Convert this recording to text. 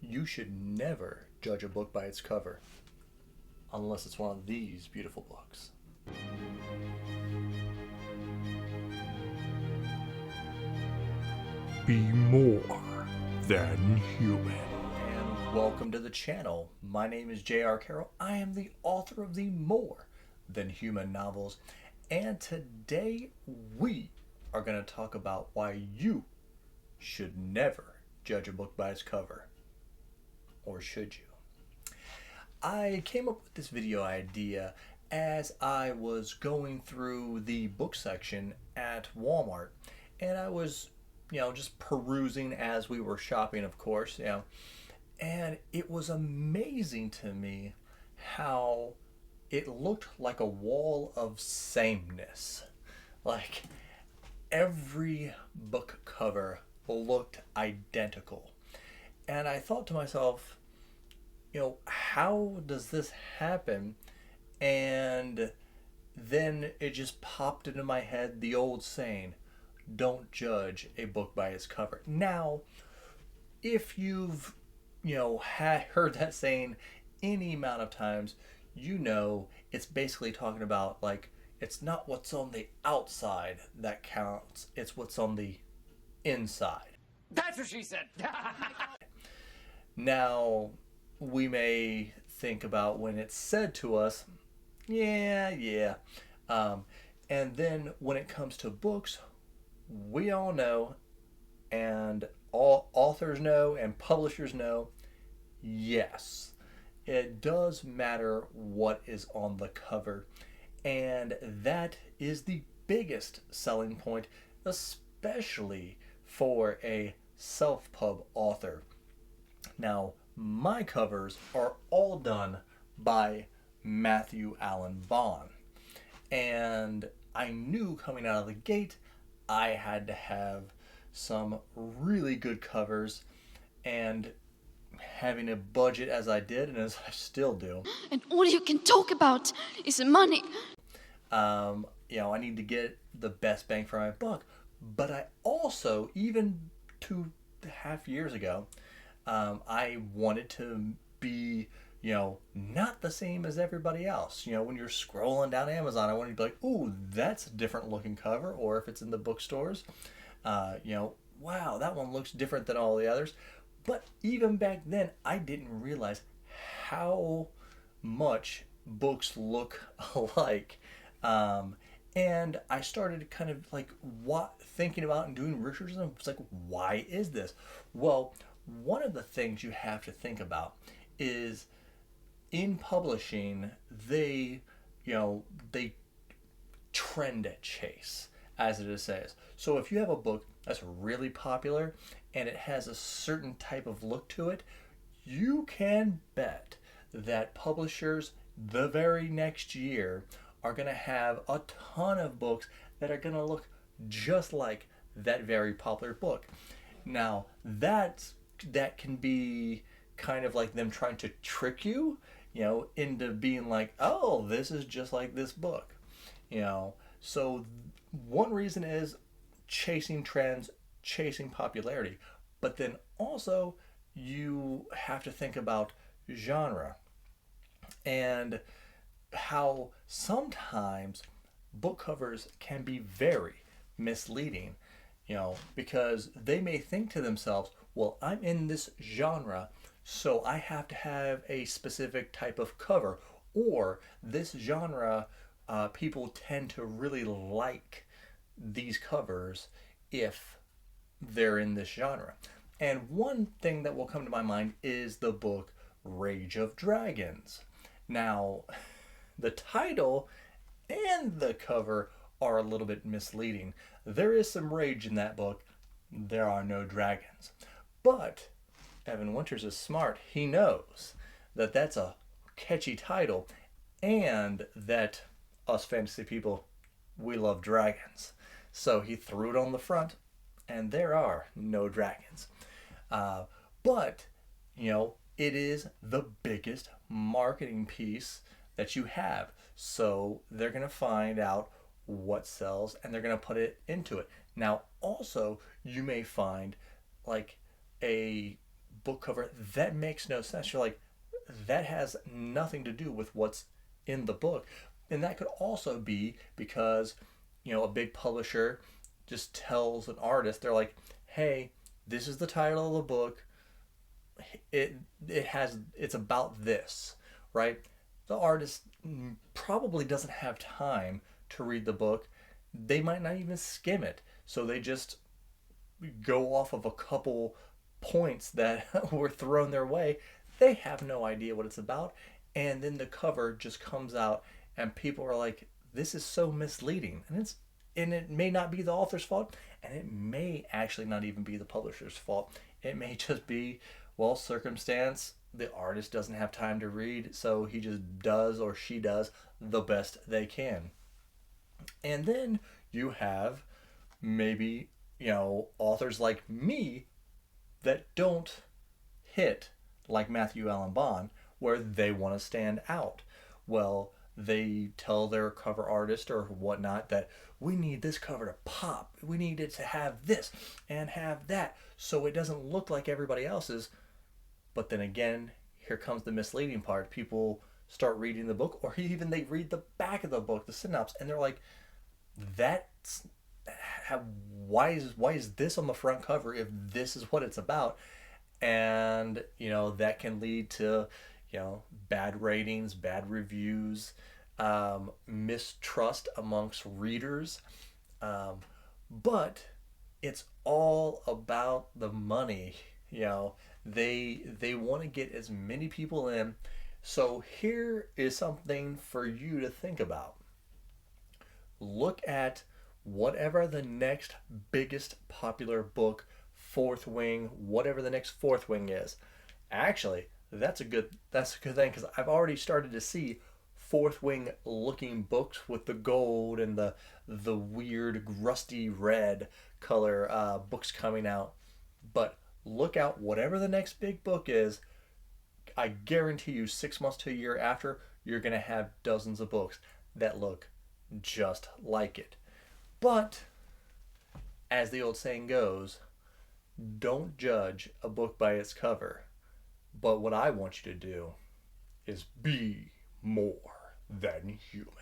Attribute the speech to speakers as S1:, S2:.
S1: You should never judge a book by its cover, unless it's one of these beautiful books.
S2: Be more than human.
S1: And welcome to the channel. My name is J.R. Carroll. I am the author of the More Than Human novels. And today we are going to talk about why you should never judge a book by its cover. Or should you? I came up with this video idea as I was going through the book section at Walmart, and I was, just perusing as we were shopping, of course, and it was amazing to me how it looked like a wall of sameness. Like every book cover looked identical. And I thought to myself, how does this happen? And then it just popped into my head the old saying, don't judge a book by its cover. Now, if you've, heard that saying any amount of times, it's basically talking about like, it's not what's on the outside that counts, it's what's on the inside.
S3: That's what she said.
S1: Now, we may think about when it's said to us, yeah. And then when it comes to books, we all know, and all authors know, and publishers know, yes, it does matter what is on the cover. And that is the biggest selling point, especially for a self-pub author. Now, my covers are all done by Matthew Allen Vaughn. And I knew coming out of the gate I had to have some really good covers, and having a budget as I did and as I still do.
S4: And all you can talk about is money.
S1: I need to get the best bang for my buck. But I also, even 2.5 years ago, I wanted to be, not the same as everybody else. When you're scrolling down Amazon, I wanted to be like, ooh, that's a different looking cover. Or if it's in the bookstores, wow, that one looks different than all the others. But even back then, I didn't realize how much books look alike. And I started kind of like thinking about and doing research, and it's like, why is this? Well, one of the things you have to think about is in publishing, they trend chase, as it says. So if you have a book that's really popular and it has a certain type of look to it, you can bet that publishers the very next year are going to have a ton of books that are going to look just like that very popular book. Now, that can be kind of like them trying to trick you, into being like, oh, this is just like this book. So one reason is chasing trends, chasing popularity. But then also you have to think about genre and how sometimes book covers can be very misleading, because they may think to themselves, well, I'm in this genre, so I have to have a specific type of cover, or this genre, people tend to really like these covers if they're in this genre. And one thing that will come to my mind is the book Rage of Dragons. Now, the title and the cover are a little bit misleading. There is some rage in that book. There are no dragons. But Evan Winters is smart. He knows that that's a catchy title and that us fantasy people, we love dragons. So he threw it on the front, and there are no dragons. But, it is the biggest marketing piece that you have. So they're going to find out what sells and they're going to put it into it. Now, also, you may find like a book cover that makes no sense. You're like, that has nothing to do with what's in the book. And that could also be because, a big publisher just tells an artist, they're like, hey, this is the title of the book. It's about this, right? The artist probably doesn't have time to read the book. They might not even skim it. So they just go off of a couple points that were thrown their way. They have no idea what it's about. And then the cover just comes out and people are like, this is so misleading. And it may not be the author's fault, and it may actually not even be the publisher's fault. It may just be, well, circumstance. The artist doesn't have time to read, so he just does, or she does, the best they can. And then you have maybe, authors like me that don't hit like Matthew Allen Bond, where they want to stand out. Well, they tell their cover artist or whatnot that we need this cover to pop. We need it to have this and have that, so it doesn't look like everybody else's. But then again, here comes the misleading part. People start reading the book, or even they read the back of the book, the synopsis, and they're like, that's why is this on the front cover if this is what it's about? And that can lead to bad ratings, bad reviews, mistrust amongst readers. But it's all about the money. They want to get as many people in. So here is something for you to think about. Look at whatever the next biggest popular book, Fourth Wing, whatever the next Fourth Wing is. Actually, that's a good thing, because I've already started to see Fourth Wing looking books with the gold and the weird rusty red color books coming out. But look out, whatever the next big book is, I guarantee you 6 months to a year after, you're going to have dozens of books that look just like it. But as the old saying goes, don't judge a book by its cover. But what I want you to do is be more than human.